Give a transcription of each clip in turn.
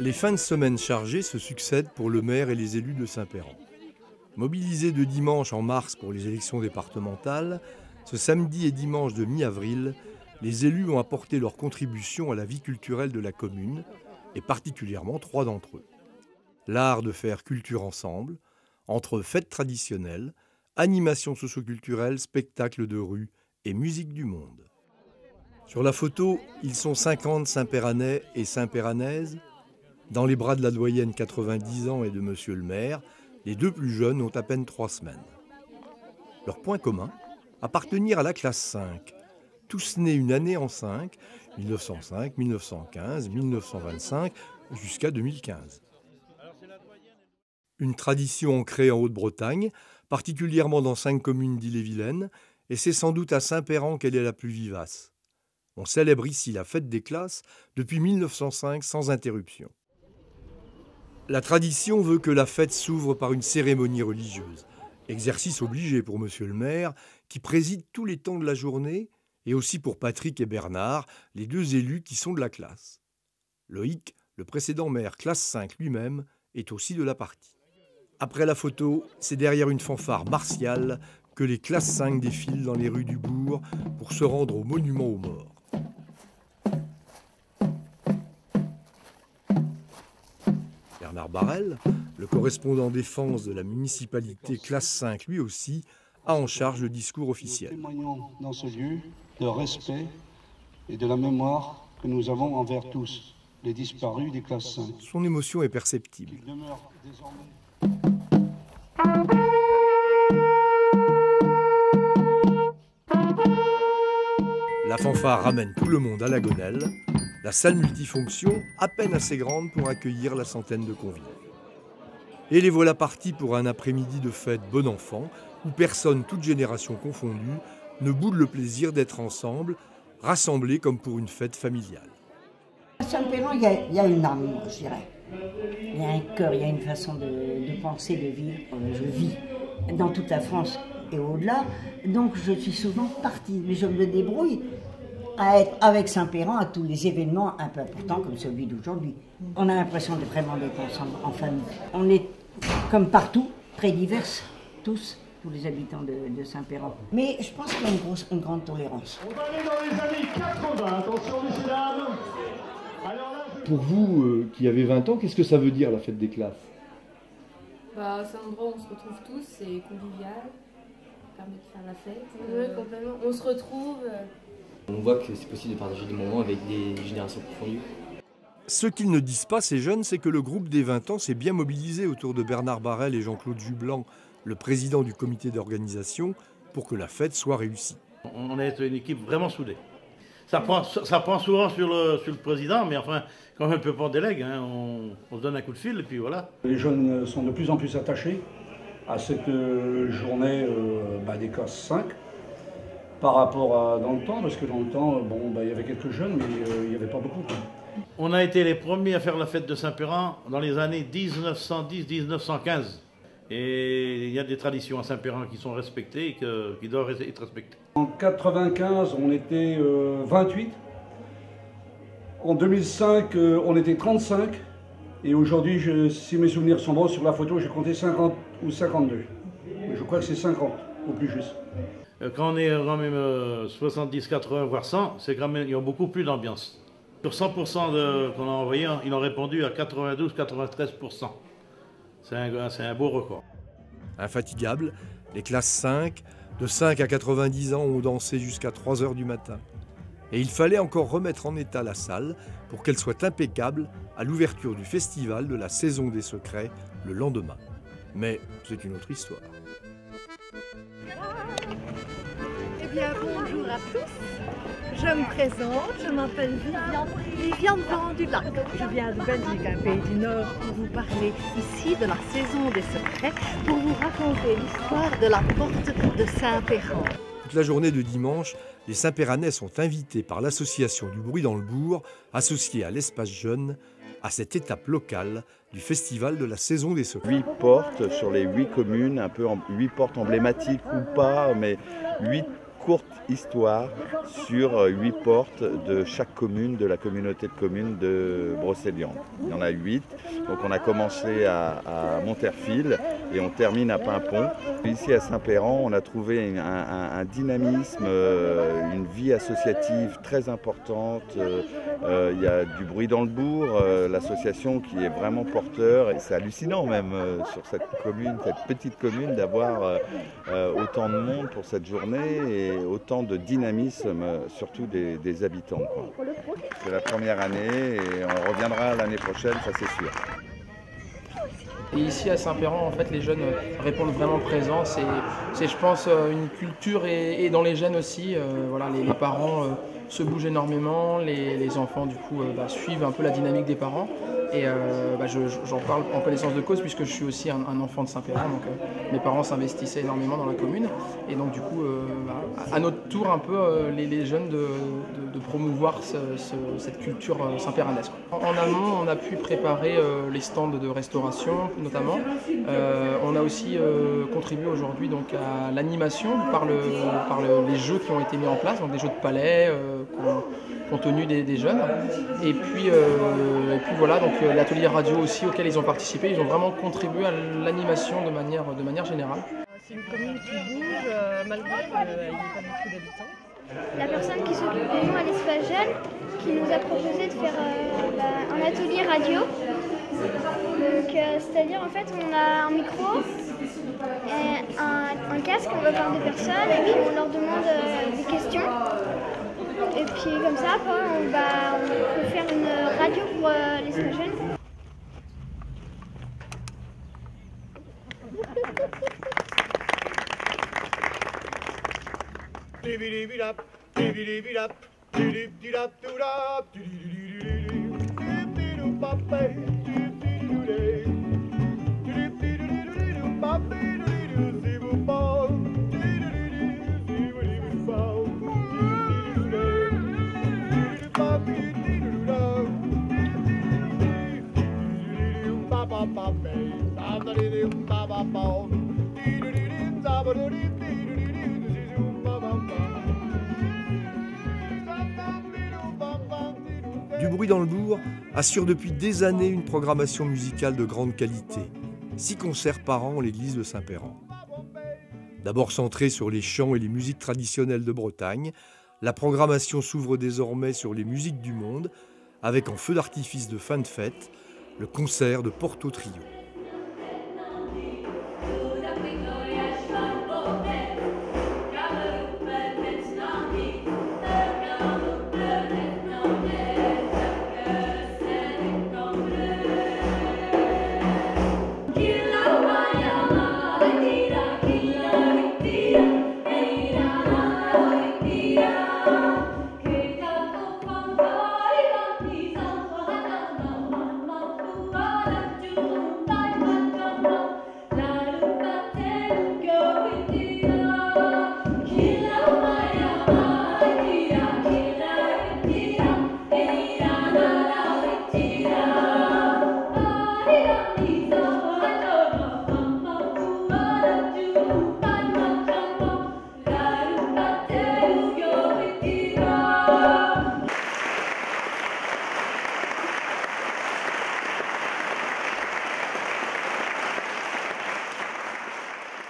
Les fins de semaine chargées se succèdent pour le maire et les élus de Saint-Péran. Mobilisés de dimanche en mars pour les élections départementales, ce samedi et dimanche de mi-avril, les élus ont apporté leur contribution à la vie culturelle de la commune, et particulièrement 3 d'entre eux. L'art de faire culture ensemble, entre fêtes traditionnelles, animations socio-culturelles, spectacles de rue et musique du monde. Sur la photo, ils sont 50 Saint-Péranais et Saint-Péranaises. Dans les bras de la doyenne 90 ans et de monsieur le maire, les 2 plus jeunes ont à peine 3 semaines. Leur point commun, appartenir à la classe 5, tous nés une année en 5, 1905, 1915, 1925, jusqu'à 2015. Une tradition ancrée en Haute-Bretagne, particulièrement dans 5 communes d'Ille-et-Vilaine, et c'est sans doute à Saint-Péran qu'elle est la plus vivace. On célèbre ici la fête des classes depuis 1905 sans interruption. La tradition veut que la fête s'ouvre par une cérémonie religieuse, exercice obligé pour monsieur le maire, qui préside tous les temps de la journée, et aussi pour Patrick et Bernard, les 2 élus qui sont de la classe. Loïc, le précédent maire classe 5 lui-même, est aussi de la partie. Après la photo, c'est derrière une fanfare martiale que les classes 5 défilent dans les rues du bourg pour se rendre au monument aux morts. Bernard Barrel, le correspondant défense de la municipalité classe 5 lui aussi, a en charge le discours officiel. Nous témoignons dans ce lieu de respect et de la mémoire que nous avons envers tous, les disparus des classes 5. Son émotion est perceptible. Il demeure désormais... La fanfare ramène tout le monde à la gonelle, la salle multifonction à peine assez grande pour accueillir la centaine de convives. Et les voilà partis pour un après-midi de fête bon enfant, où personne, toute génération confondue, ne boude le plaisir d'être ensemble, rassemblés comme pour une fête familiale. À Saint-Péran, il y a une âme, je dirais. Il y a un cœur, il y a une façon de penser, de vivre. Je vis dans toute la France et au-delà, donc je suis souvent partie, mais je me débrouille à être avec Saint-Péran à tous les événements un peu importants comme celui d'aujourd'hui. On a l'impression de vraiment d'être ensemble, en famille. On est comme partout, très divers, tous les habitants de Saint-Péran. Mais je pense qu'il y a une grande tolérance. On va aller dans les années 80, attention messieurs dames. Pour vous, qui avez 20 ans, qu'est-ce que ça veut dire la fête des classes? C'est un endroit où on se retrouve tous, c'est convivial, ça permet de faire la fête. Complètement. On se retrouve. On voit que c'est possible de partager des moments avec des générations confondues. Ce qu'ils ne disent pas, ces jeunes, c'est que le groupe des 20 ans s'est bien mobilisé autour de Bernard Barrel et Jean-Claude Jublan, le président du comité d'organisation, pour que la fête soit réussie. On est une équipe vraiment soudée. Ça prend souvent sur le président, mais enfin, quand un peu pas délègue, hein, on se donne un coup de fil et puis voilà. Les jeunes sont de plus en plus attachés à cette journée des classes 5 par rapport à dans le temps, parce que dans le temps, il y avait quelques jeunes, mais il n'y avait pas beaucoup. On a été les premiers à faire la fête de Saint-Péran dans les années 1910-1915. Et il y a des traditions à Saint-Péran qui sont respectées et qui doivent être respectées. En 1995, on était 28. En 2005, on était 35. Et aujourd'hui, si mes souvenirs sont bons, sur la photo, j'ai compté 50 ou 52. Je crois que c'est 50, au plus juste. Quand on est quand même 70, 80, voire 100, c'est quand même, il y a beaucoup plus d'ambiance. Sur 100% qu'on a envoyé, ils ont répondu à 92-93%. C'est un beau record. Infatigables, les classes 5, de 5 à 90 ans, ont dansé jusqu'à 3 h du matin. Et il fallait encore remettre en état la salle pour qu'elle soit impeccable à l'ouverture du festival de la Saison des Secrets le lendemain. Mais c'est une autre histoire. Eh bien, bonjour à tous. Je me présente, je m'appelle Viviane Van-du-Lac. Je viens de Belgique, un pays du Nord, pour vous parler ici de la Saison des Secrets, pour vous raconter l'histoire de la porte de Saint-Péran. Toute la journée de dimanche, les Saint-Péranais sont invités par l'association du bruit dans le bourg, associée à l'Espace Jeune, à cette étape locale du festival de la Saison des Secrets. 8 portes sur les 8 communes, un peu 8 portes emblématiques ou pas, mais 8 courte histoire sur 8 portes de chaque commune, de la communauté de communes de Brocéliande. Il y en a 8, donc on a commencé à Monterfil et on termine à Paimpont. Ici à Saint-Péran, on a trouvé un dynamisme, une vie associative très importante. Il y a du bruit dans le bourg, l'association qui est vraiment porteur. Et c'est hallucinant même sur cette commune, cette petite commune, d'avoir autant de monde pour cette journée et autant de dynamisme, surtout des habitants, quoi. C'est la première année et on reviendra l'année prochaine, ça c'est sûr. Et ici à Saint-Péran, en fait, les jeunes répondent vraiment présents. C'est je pense, une culture et dans les jeunes aussi. Voilà, les parents se bougent énormément, les enfants du coup suivent un peu la dynamique des parents. Et j'en parle en connaissance de cause puisque je suis aussi un enfant de Saint-Péran, donc mes parents s'investissaient énormément dans la commune. Et donc du coup, à notre tour un peu, les jeunes de promouvoir cette culture saint-pérannaise. En amont, on a pu préparer les stands de restauration notamment. On a aussi contribué aujourd'hui donc à l'animation par les jeux qui ont été mis en place, donc des jeux de palais compte tenu des jeunes. Et puis voilà, donc l'atelier radio aussi auquel ils ont participé, ils ont vraiment contribué à l'animation de manière générale. C'est une commune qui bouge malgré qu'il n'y ait pas beaucoup d'habitants. La personne qui s'occupe de nous à l'Espace Jeune qui nous a proposé de faire un atelier radio. Donc c'est-à-dire en fait on a un micro, un casque, on va voir des personnes et puis on leur demande des questions. Et puis comme ça, après, on peut faire une radio pour l'Espace Jeune. Du bruit dans le bourg assure depuis des années une programmation musicale de grande qualité. 6 concerts par an à l'église de Saint-Péran. D'abord centrée sur les chants et les musiques traditionnelles de Bretagne, la programmation s'ouvre désormais sur les musiques du monde, avec en feu d'artifice de fin de fête, le concert de Porto Trio.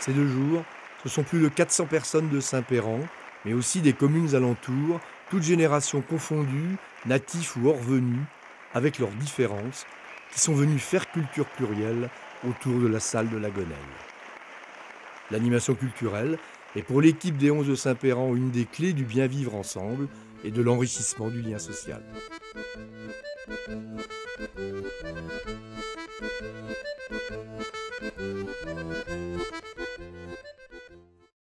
Ces 2 jours, ce sont plus de 400 personnes de Saint-Péran, mais aussi des communes alentours, toutes générations confondues, natifs ou hors venus, avec leurs différences, qui sont venus faire culture plurielle autour de la salle de la Gonelle. L'animation culturelle est pour l'équipe des 11 de Saint-Péran une des clés du bien vivre ensemble et de l'enrichissement du lien social.